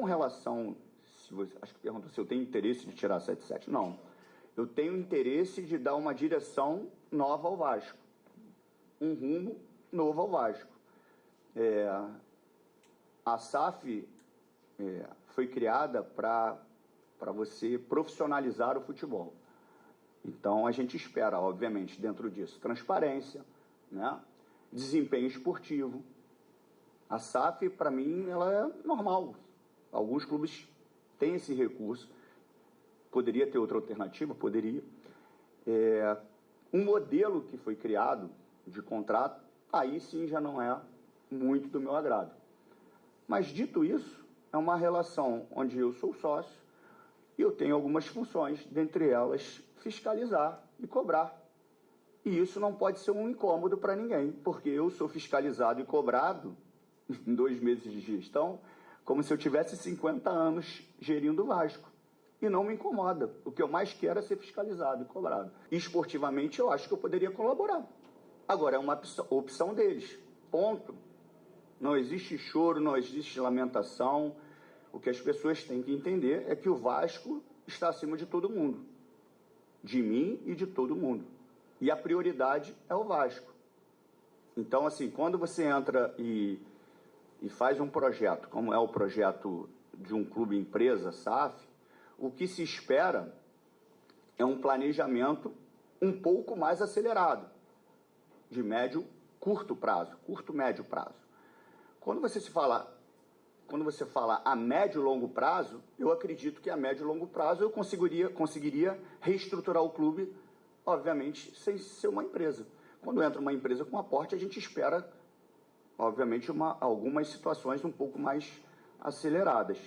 Com relação, acho que perguntou se eu tenho interesse de tirar 77, não. Eu tenho interesse de dar uma direção nova ao Vasco, um rumo novo ao Vasco. A SAF foi criada para você profissionalizar o futebol. Então, a gente espera, obviamente, dentro disso, transparência, né? Desempenho esportivo. A SAF, para mim, ela é normal. Alguns clubes têm esse recurso. Poderia ter outra alternativa? Poderia. Um modelo que foi criado de contrato, aí sim já não é muito do meu agrado. Mas, dito isso, é uma relação onde eu sou sócio e eu tenho algumas funções, dentre elas, fiscalizar e cobrar. E isso não pode ser um incômodo para ninguém, porque eu sou fiscalizado e cobrado em 2 meses de gestão, como se eu tivesse 50 anos gerindo o Vasco. E não me incomoda. O que eu mais quero é ser fiscalizado e cobrado. E, esportivamente, eu acho que eu poderia colaborar. Agora, é uma opção deles. Ponto. Não existe choro, não existe lamentação. O que as pessoas têm que entender é que o Vasco está acima de todo mundo. De mim e de todo mundo. E a prioridade é o Vasco. Então, assim, quando você entra e faz um projeto, como é o projeto de um clube empresa, SAF, o que se espera é um planejamento um pouco mais acelerado, de curto médio prazo. Quando você fala a médio e longo prazo, eu acredito que a médio e longo prazo eu conseguiria reestruturar o clube, obviamente, sem ser uma empresa. Quando entra uma empresa com aporte, a gente espera, obviamente, algumas situações um pouco mais aceleradas.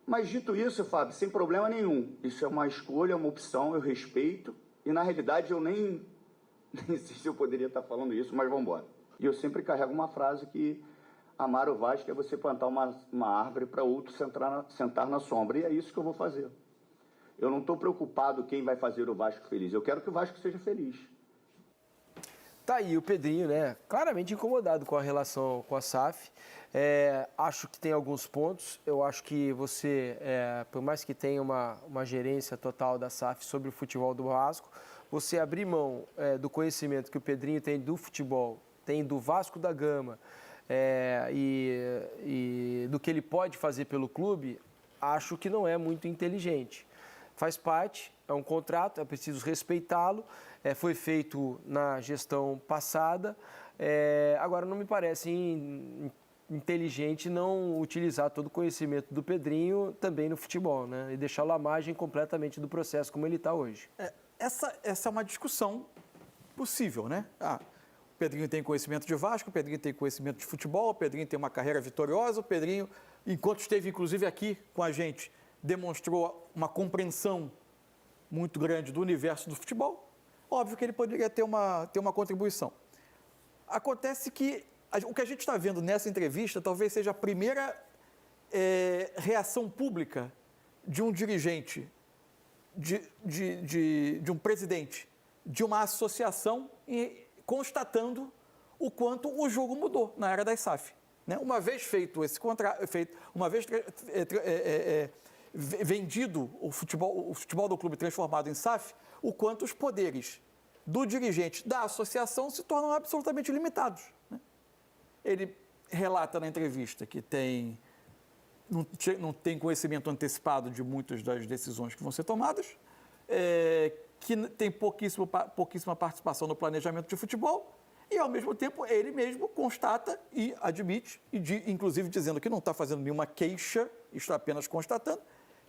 Mas, dito isso, Fábio, sem problema nenhum. Isso é uma escolha, uma opção, eu respeito. E, na realidade, eu nem sei se eu poderia estar falando isso, mas vamos embora. E eu sempre carrego uma frase que amar o Vasco é você plantar uma árvore para outro sentar na sombra. E é isso que eu vou fazer. Eu não estou preocupado quem vai fazer o Vasco feliz. Eu quero que o Vasco seja feliz. Tá aí o Pedrinho, né? Claramente incomodado com a relação com a SAF. Acho que tem alguns pontos. Eu acho que você, por mais que tenha uma gerência total da SAF sobre o futebol do Vasco, você abrir mão do conhecimento que o Pedrinho tem do futebol, tem do Vasco da Gama e do que ele pode fazer pelo clube, acho que não é muito inteligente. Faz parte, é um contrato, é preciso respeitá-lo, foi feito na gestão passada, agora não me parece inteligente não utilizar todo o conhecimento do Pedrinho também no futebol, né? E deixá-lo à margem completamente do processo como ele está hoje. Essa é uma discussão possível, né? O Pedrinho tem conhecimento de Vasco, o Pedrinho tem conhecimento de futebol, o Pedrinho tem uma carreira vitoriosa, o Pedrinho, enquanto esteve inclusive aqui com a gente, demonstrou uma compreensão muito grande do universo do futebol. Óbvio que ele poderia ter uma contribuição. Acontece que o que a gente está vendo nessa entrevista talvez seja a primeira reação pública de um dirigente, de um presidente, de uma associação, constatando o quanto o jogo mudou na era das SAF. Né? Uma vez feito esse contrato, uma vez vendido o futebol do clube transformado em SAF, o quanto os poderes do dirigente da associação se tornam absolutamente limitados. Né? Ele relata na entrevista que não tem conhecimento antecipado de muitas das decisões que vão ser tomadas, que tem pouquíssima participação no planejamento de futebol e, ao mesmo tempo, ele mesmo constata e admite, inclusive dizendo que não está fazendo nenhuma queixa, está apenas constatando,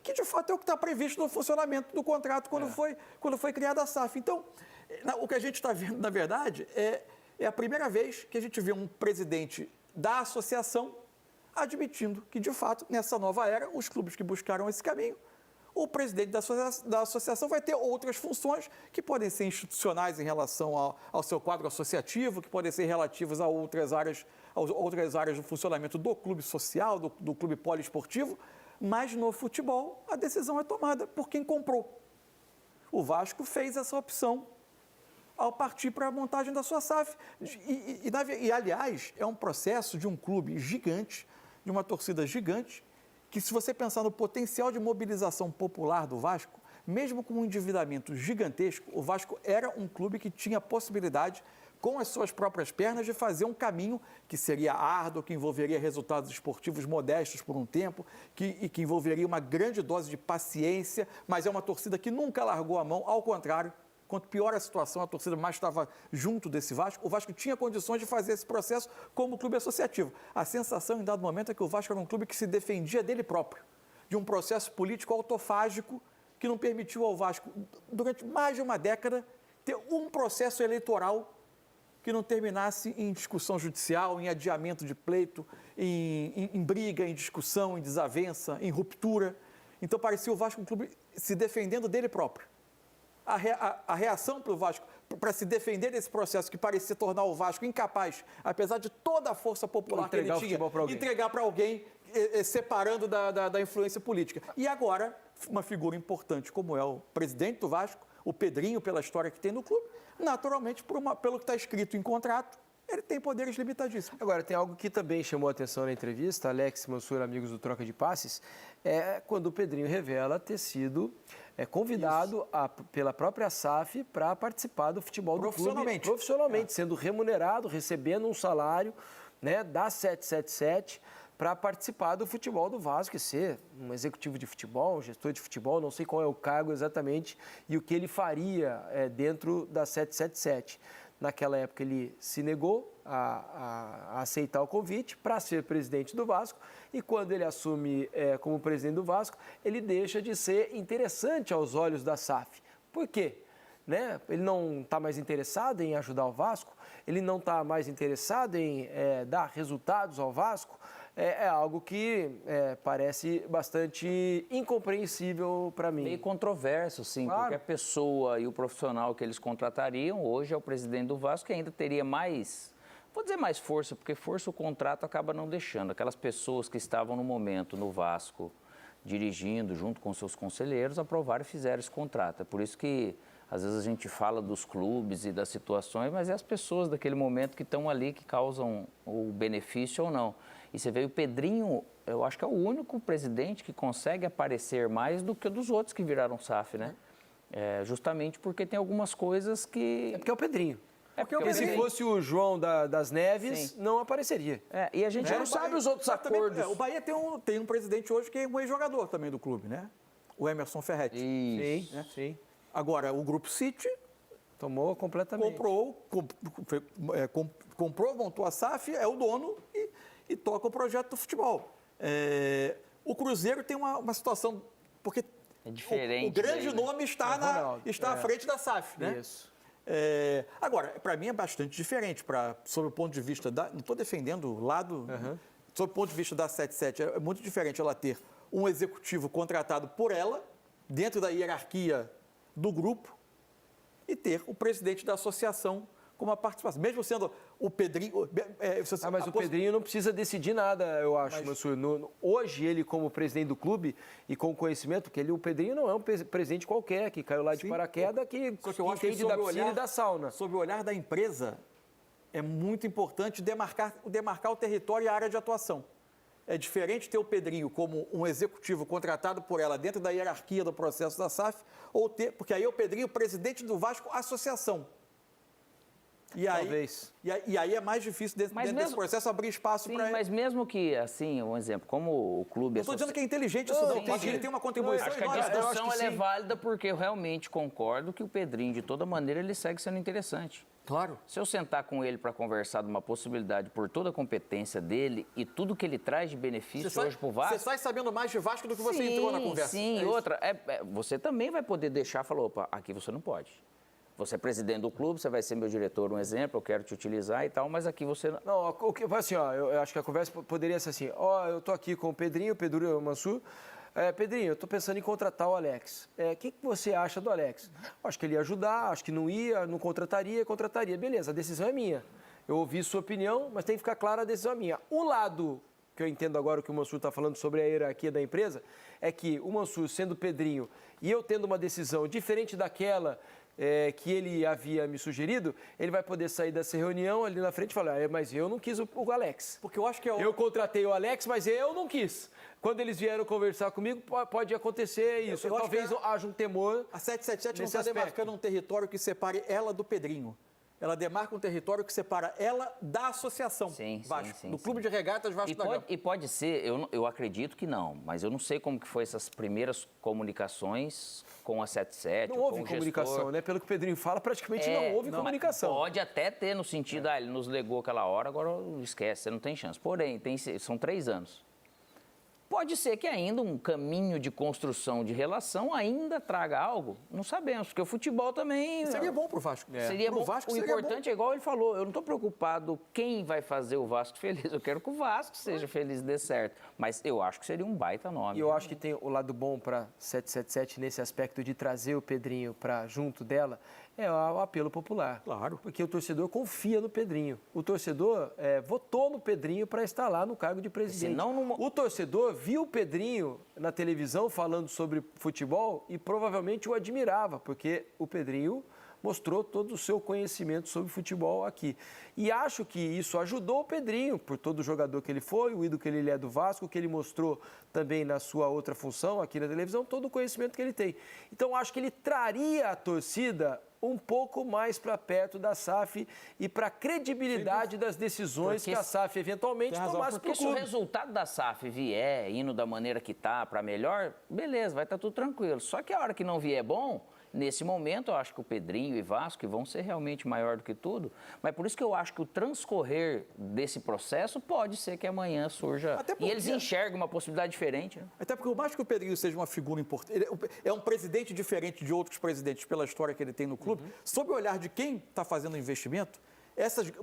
que de fato é o que está previsto no funcionamento do contrato quando foi criada a SAF. Então, o que a gente está vendo, na verdade, é a primeira vez que a gente vê um presidente da associação admitindo que, de fato, nessa nova era, os clubes que buscaram esse caminho, o presidente da associação vai ter outras funções que podem ser institucionais em relação ao seu quadro associativo, que podem ser relativas a outras áreas do funcionamento do clube social, do clube poliesportivo, mas no futebol a decisão é tomada por quem comprou. O Vasco fez essa opção ao partir para a montagem da sua SAF. E, aliás, é um processo de um clube gigante, de uma torcida gigante, que se você pensar no potencial de mobilização popular do Vasco, mesmo com um endividamento gigantesco, o Vasco era um clube que tinha possibilidade, com as suas próprias pernas, de fazer um caminho que seria árduo, que envolveria resultados esportivos modestos por um tempo, que envolveria uma grande dose de paciência, mas é uma torcida que nunca largou a mão, ao contrário, quanto pior a situação, a torcida mais estava junto desse Vasco, o Vasco tinha condições de fazer esse processo como clube associativo. A sensação, em dado momento, é que o Vasco era um clube que se defendia dele próprio, de um processo político autofágico que não permitiu ao Vasco, durante mais de uma década, ter um processo eleitoral que não terminasse em discussão judicial, em adiamento de pleito, em briga, em discussão, em desavença, em ruptura. Então parecia o Vasco um clube se defendendo dele próprio. A reação para o Vasco, para se defender desse processo que parecia tornar o Vasco incapaz, apesar de toda a força popular que ele tinha, entregar para alguém, separando da influência política. E agora, uma figura importante como é o presidente do Vasco, o Pedrinho, pela história que tem no clube, naturalmente, pelo que está escrito em contrato, ele tem poderes limitadíssimos. Agora, tem algo que também chamou a atenção na entrevista, Alex Mansur, amigos do Troca de Passes, é quando o Pedrinho revela ter sido convidado pela própria SAF para participar do futebol do clube profissionalmente, sendo remunerado, recebendo um salário, né, da 777 para participar do futebol do Vasco e ser um executivo de futebol, um gestor de futebol, não sei qual é o cargo exatamente e o que ele faria dentro da 777. Naquela época ele se negou a aceitar o convite para ser presidente do Vasco e quando ele assume como presidente do Vasco, ele deixa de ser interessante aos olhos da SAF. Por quê? Né? Ele não está mais interessado em ajudar o Vasco, ele não está mais interessado em dar resultados ao Vasco. É algo que parece bastante incompreensível para mim. Meio controverso, sim, claro. Porque a pessoa e o profissional que eles contratariam hoje é o presidente do Vasco, que ainda teria mais, vou dizer mais força, porque força o contrato acaba não deixando. Aquelas pessoas que estavam no momento no Vasco, dirigindo junto com seus conselheiros, aprovaram e fizeram esse contrato. É por isso que às vezes a gente fala dos clubes e das situações, mas é as pessoas daquele momento que estão ali que causam o benefício ou não. E você vê o Pedrinho, eu acho que é o único presidente que consegue aparecer mais do que o dos outros que viraram SAF, né? Justamente porque tem algumas coisas que... É porque é o Pedrinho. Porque se fosse o João das Neves, não apareceria. E a gente não sabe os outros acordos. Também, o Bahia tem um presidente hoje que é um ex-jogador também do clube, né? O Emerson Ferretti. Isso. Né? Sim. Agora, o Grupo City tomou completamente. Comprou, montou a SAF, é o dono e toca o projeto do futebol. O Cruzeiro tem uma situação, porque é diferente, o grande nome está à frente da SAF, né? Isso. Agora, para mim é bastante diferente, sob o ponto de vista não estou defendendo o lado, sob o ponto de vista da 77, é muito diferente ela ter um executivo contratado por ela, dentro da hierarquia do grupo, e ter o presidente da associação com uma participação. Mesmo sendo o Pedrinho... mas o Pedrinho não precisa decidir nada, eu acho, Mansur. Hoje, ele como presidente do clube e com conhecimento, que o Pedrinho não é um presidente qualquer, que caiu lá de paraquedas, que entende da piscina e da sauna. Sob o olhar da empresa, é muito importante demarcar o território e a área de atuação. É diferente ter o Pedrinho como um executivo contratado por ela dentro da hierarquia do processo da SAF, porque aí é o Pedrinho presidente do Vasco Associação. Talvez. E aí é mais difícil dentro desse processo abrir espaço para... Sim, mas mesmo que, assim, um exemplo, como o clube... Não estou dizendo que é inteligente isso, não. Ele tem uma contribuição acho que a discussão é válida porque eu realmente concordo que o Pedrinho, de toda maneira, ele segue sendo interessante. Claro. Se eu sentar com ele para conversar de uma possibilidade por toda a competência dele e tudo que ele traz de benefício hoje para o Vasco... Você sai sabendo mais de Vasco do que você entrou na conversa. Sim, outra, você também vai poder deixar, falou, opa, aqui você não pode. Você é presidente do clube, você vai ser meu diretor, um exemplo, eu quero te utilizar e tal, mas aqui você... Não, assim, eu acho que a conversa poderia ser assim, eu tô aqui com o Pedrinho Mansur. Pedrinho, eu tô pensando em contratar o Alex. O que você acha do Alex? Acho que ele ia ajudar, acho que não contrataria. Beleza, a decisão é minha. Eu ouvi sua opinião, mas tem que ficar clara, a decisão é minha. O lado que eu entendo agora o que o Mansur está falando sobre a hierarquia da empresa é que o Mansur, sendo Pedrinho, e eu tendo uma decisão diferente daquela... que ele havia me sugerido, ele vai poder sair dessa reunião ali na frente e falar, mas eu não quis o Alex. Porque eu acho que eu contratei o Alex, mas eu não quis. quando eles vieram conversar comigo, pode acontecer isso. Eu acho Talvez haja um temor. A 777 não nesse está aspecto. demarcando um território que separe ela do Pedrinho. Ela demarca um território que separa ela da associação Vasco, do Clube de Regatas Vasco da Gama. E pode ser, eu acredito que não, mas eu não sei como que foi essas primeiras comunicações com a 77, Não houve com o comunicação, gestor. né? Pelo que o Pedrinho fala, praticamente não houve comunicação. Pode até ter no sentido, ele nos legou aquela hora, agora esquece, você não tem chance. Porém, são 3 anos. Pode ser que ainda um caminho de construção de relação ainda traga algo, não sabemos, porque o futebol também... Seria bom para o Vasco. Seria bom. Vasco O seria importante bom. é igual ele falou, eu não estou preocupado quem vai fazer o Vasco feliz, eu quero que o Vasco seja feliz e dê certo. Mas eu acho que seria um baita nome. E eu acho que tem o lado bom para 777 nesse aspecto de trazer o Pedrinho para junto dela, é o apelo popular. Claro. Porque o torcedor confia no Pedrinho. O torcedor votou no Pedrinho para estar lá no cargo de presidente. O torcedor viu o Pedrinho na televisão falando sobre futebol e provavelmente o admirava, porque o Pedrinho mostrou todo o seu conhecimento sobre futebol aqui. E acho que isso ajudou o Pedrinho, por todo o jogador que ele foi, o ídolo que ele é do Vasco, que ele mostrou também na sua outra função aqui na televisão, todo o conhecimento que ele tem. Então, acho que ele traria a torcida um pouco mais para perto da SAF e para a credibilidade das decisões que a SAF eventualmente tomasse para o Porque se o clube. resultado da SAF vier indo da maneira que está para melhor, beleza, vai estar tudo tranquilo. Só que a hora que não vier bom, nesse momento eu acho que o Pedrinho e Vasco vão ser realmente maior do que tudo, mas por isso que eu acho que o transcorrer desse processo pode ser que amanhã surja e eles enxergam uma possibilidade diferente. Né? Até porque, por mais que o Pedrinho seja uma figura importante, ele é um presidente diferente de outros presidentes pela história que ele tem no clube, sob o olhar de quem está fazendo o investimento,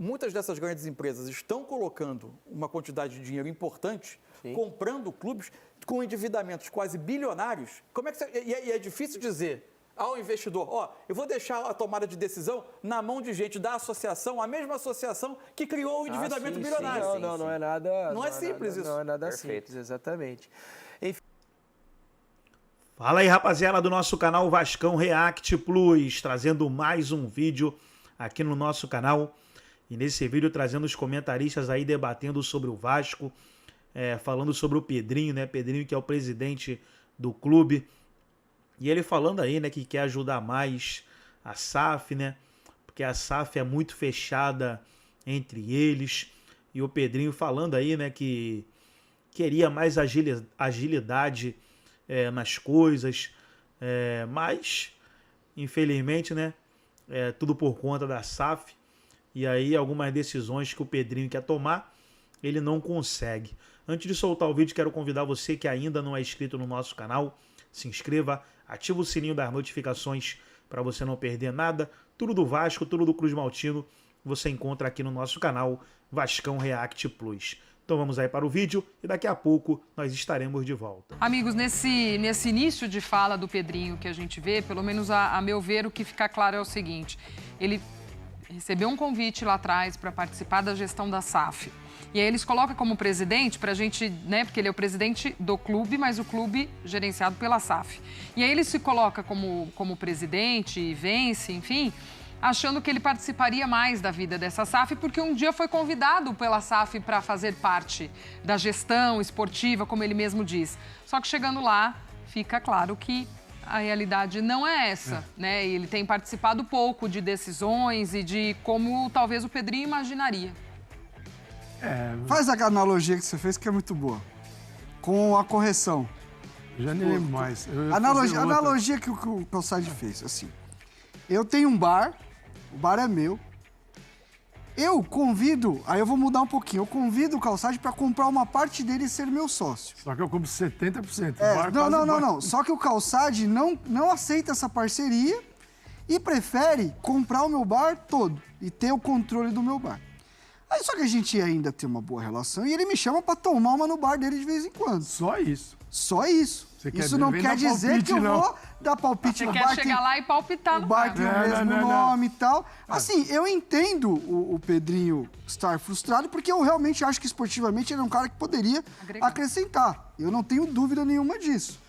muitas dessas grandes empresas estão colocando uma quantidade de dinheiro importante, comprando clubes com endividamentos quase bilionários. Como é que e é difícil dizer ao investidor, eu vou deixar a tomada de decisão na mão de gente da associação, a mesma associação que criou o endividamento bilionário. Não é nada... Não é simples isso. Não é nada Perfeito. simples, exatamente. Enfim. Fala aí, rapaziada do nosso canal Vascão React Plus, trazendo mais um vídeo aqui no nosso canal. E nesse vídeo trazendo os comentaristas aí debatendo sobre o Vasco, falando sobre o Pedrinho, né? Pedrinho que é o presidente do clube. E ele falando aí, né, que quer ajudar mais a SAF, né? Porque a SAF é muito fechada entre eles. E o Pedrinho falando aí, né, que queria mais agilidade nas coisas. Mas, infelizmente, né, tudo por conta da SAF. E aí, algumas decisões que o Pedrinho quer tomar, ele não consegue. Antes de soltar o vídeo, quero convidar você que ainda não é inscrito no nosso canal, se inscreva, ativa o sininho das notificações para você não perder nada. Tudo do Vasco, tudo do Cruz Maltino, você encontra aqui no nosso canal Vascão React Plus. Então vamos aí para o vídeo e daqui a pouco nós estaremos de volta. Amigos, nesse início de fala do Pedrinho que a gente vê, pelo menos a meu ver, o que fica claro é o seguinte: ele recebeu um convite lá atrás para participar da gestão da SAF. E aí eles colocam como presidente para a gente, né, porque ele é o presidente do clube, mas o clube gerenciado pela SAF. E aí ele se coloca como presidente e vence, enfim, achando que ele participaria mais da vida dessa SAF, porque um dia foi convidado pela SAF para fazer parte da gestão esportiva, como ele mesmo diz. Só que chegando lá, fica claro que a realidade não é essa, né? Ele tem participado pouco de decisões e de como talvez o Pedrinho imaginaria. Faz a analogia que você fez, que é muito boa. Com a correção. Já nem lembro mais. Analogia que o Calçade fez, assim. Eu tenho um bar, o bar é meu. Eu convido, aí eu vou mudar um pouquinho, eu convido o Calçade para comprar uma parte dele e ser meu sócio. Só que eu compro 70%. Não. Só que o Calçade não aceita essa parceria e prefere comprar o meu bar todo e ter o controle do meu bar. Aí só que a gente ainda tem uma boa relação e ele me chama para tomar uma no bar dele de vez em quando. Só isso. Só isso. Isso não quer dizer que eu vou dar palpite no bar. Você quer chegar lá e palpitar no bar. O bar tem o mesmo nome e tal. Assim, eu entendo o Pedrinho estar frustrado, porque eu realmente acho que esportivamente ele é um cara que poderia acrescentar. Eu não tenho dúvida nenhuma disso.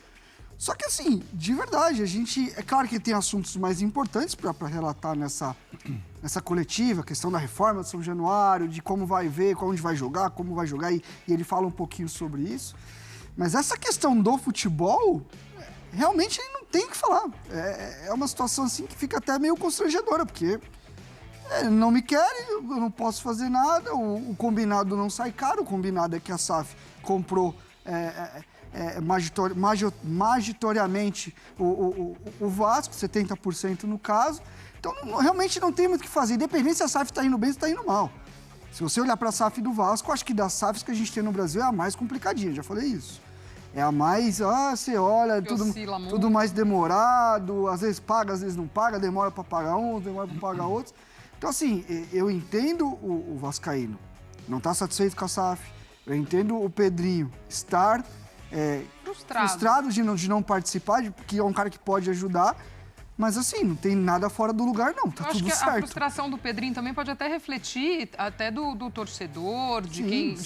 Só que assim, de verdade, a gente... É claro que tem assuntos mais importantes para relatar nessa coletiva, a questão da reforma de São Januário, de como vai ver, onde vai jogar, como vai jogar, e ele fala um pouquinho sobre isso. Mas essa questão do futebol, realmente não tem o que falar. É uma situação assim que fica até meio constrangedora, porque não me querem, eu não posso fazer nada, o combinado não sai caro, o combinado é que a SAF comprou magitoriamente o Vasco, 70% no caso. Então, realmente não tem muito o que fazer, independente se a SAF está indo bem ou está indo mal. Se você olhar para a SAF do Vasco, acho que das SAFs que a gente tem no Brasil é a mais complicadinha, já falei isso. É a mais, você olha, tudo mais demorado, às vezes paga, às vezes não paga, demora para pagar uns, demora para pagar outros. Então, assim, eu entendo o vascaíno não está satisfeito com a SAF, eu entendo o Pedrinho estar frustrado de não participar, que é um cara que pode ajudar. Mas assim, não tem nada fora do lugar, não. Tá tudo certo. Acho que a frustração do Pedrinho também pode até refletir até do torcedor, de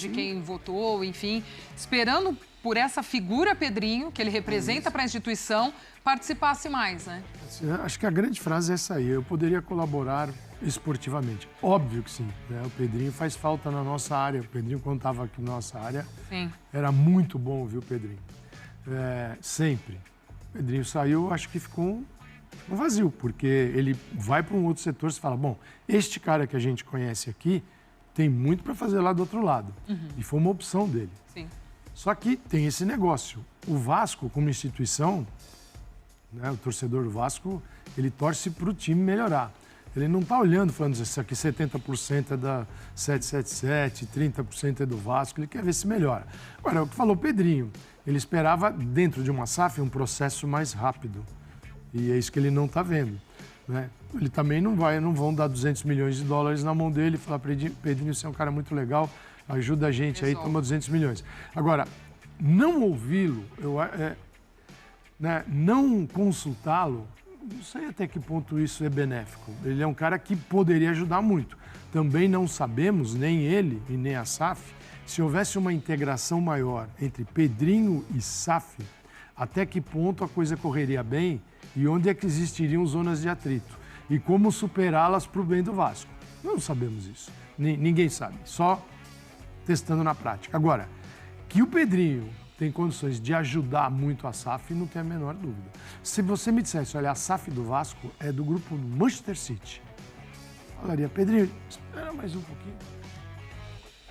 quem votou, enfim, esperando por essa figura Pedrinho, que ele representa para a instituição, participasse mais, né? Acho que a grande frase é essa aí. Eu poderia colaborar esportivamente. Óbvio que sim. Né? O Pedrinho faz falta na nossa área. O Pedrinho, quando estava aqui na nossa área, era muito bom, viu, Pedrinho? Sempre. O Pedrinho saiu, acho que ficou um vazio, porque ele vai para um outro setor e fala, bom, este cara que a gente conhece aqui tem muito para fazer lá do outro lado. E foi uma opção dele. Sim. Só que tem esse negócio. O Vasco, como instituição, né, o torcedor do Vasco, ele torce para o time melhorar. Ele não está olhando, falando isso aqui 70% é da 777, 30% é do Vasco, ele quer ver se melhora. Agora, o que falou o Pedrinho, ele esperava, dentro de uma SAF, um processo mais rápido. E é isso que ele não está vendo. Né? Ele também não vão dar 200 milhões de dólares na mão dele e falar, Pedrinho, você é um cara muito legal, ajuda a gente aí, toma 200 milhões. Agora, não ouvi-lo, não consultá-lo, não sei até que ponto isso é benéfico. Ele é um cara que poderia ajudar muito. Também não sabemos, nem ele e nem a SAF, se houvesse uma integração maior entre Pedrinho e SAF, até que ponto a coisa correria bem e onde é que existiriam zonas de atrito e como superá-las para o bem do Vasco. Não sabemos isso. Ninguém sabe, só testando na prática. Agora, que o Pedrinho tem condições de ajudar muito a SAF, não tem a menor dúvida. Se você me dissesse, olha, a SAF do Vasco é do grupo Manchester City, falaria, Pedrinho, espera mais um pouquinho.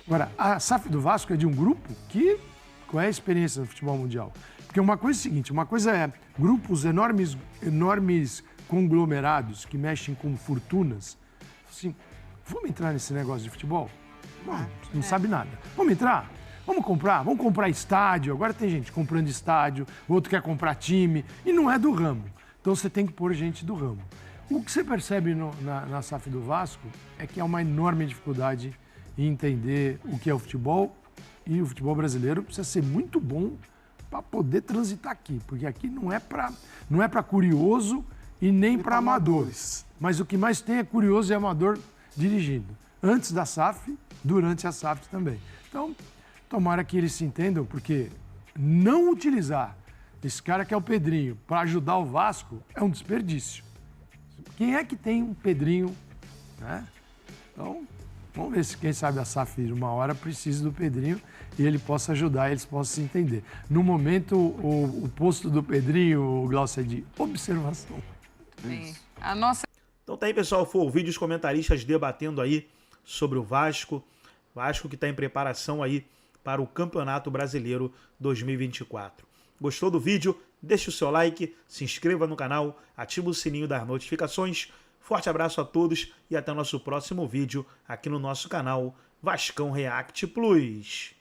Agora, a SAF do Vasco é de um grupo que... Qual é a experiência no futebol mundial? Porque uma coisa é o seguinte, uma coisa é grupos enormes conglomerados que mexem com fortunas. Assim, vamos entrar nesse negócio de futebol? Não sabe nada. Vamos entrar? Vamos comprar estádio. Agora tem gente comprando estádio, outro quer comprar time, e não é do ramo. Então você tem que pôr gente do ramo. O que você percebe na SAF do Vasco é que há uma enorme dificuldade em entender o que é o futebol, e o futebol brasileiro precisa ser muito bom para poder transitar aqui, porque aqui não é para curioso e nem para amadores. Mas o que mais tem é curioso e amador dirigindo. Antes da SAF, durante a SAF também. Então, tomara que eles se entendam, porque não utilizar esse cara que é o Pedrinho para ajudar o Vasco é um desperdício. Quem é que tem um Pedrinho, né? Então, vamos ver se, quem sabe, a SAF uma hora precisa do Pedrinho e ele possa ajudar, eles possam se entender. No momento, o posto do Pedrinho, o Glaucio, é de observação. Sim. Então tá aí, pessoal, foi o vídeo, os comentaristas debatendo aí sobre o Vasco. Vasco que está em preparação aí para o Campeonato Brasileiro 2024. Gostou do vídeo? Deixe o seu like, se inscreva no canal, ative o sininho das notificações. Forte abraço a todos e até o nosso próximo vídeo aqui no nosso canal Vascão React Plus.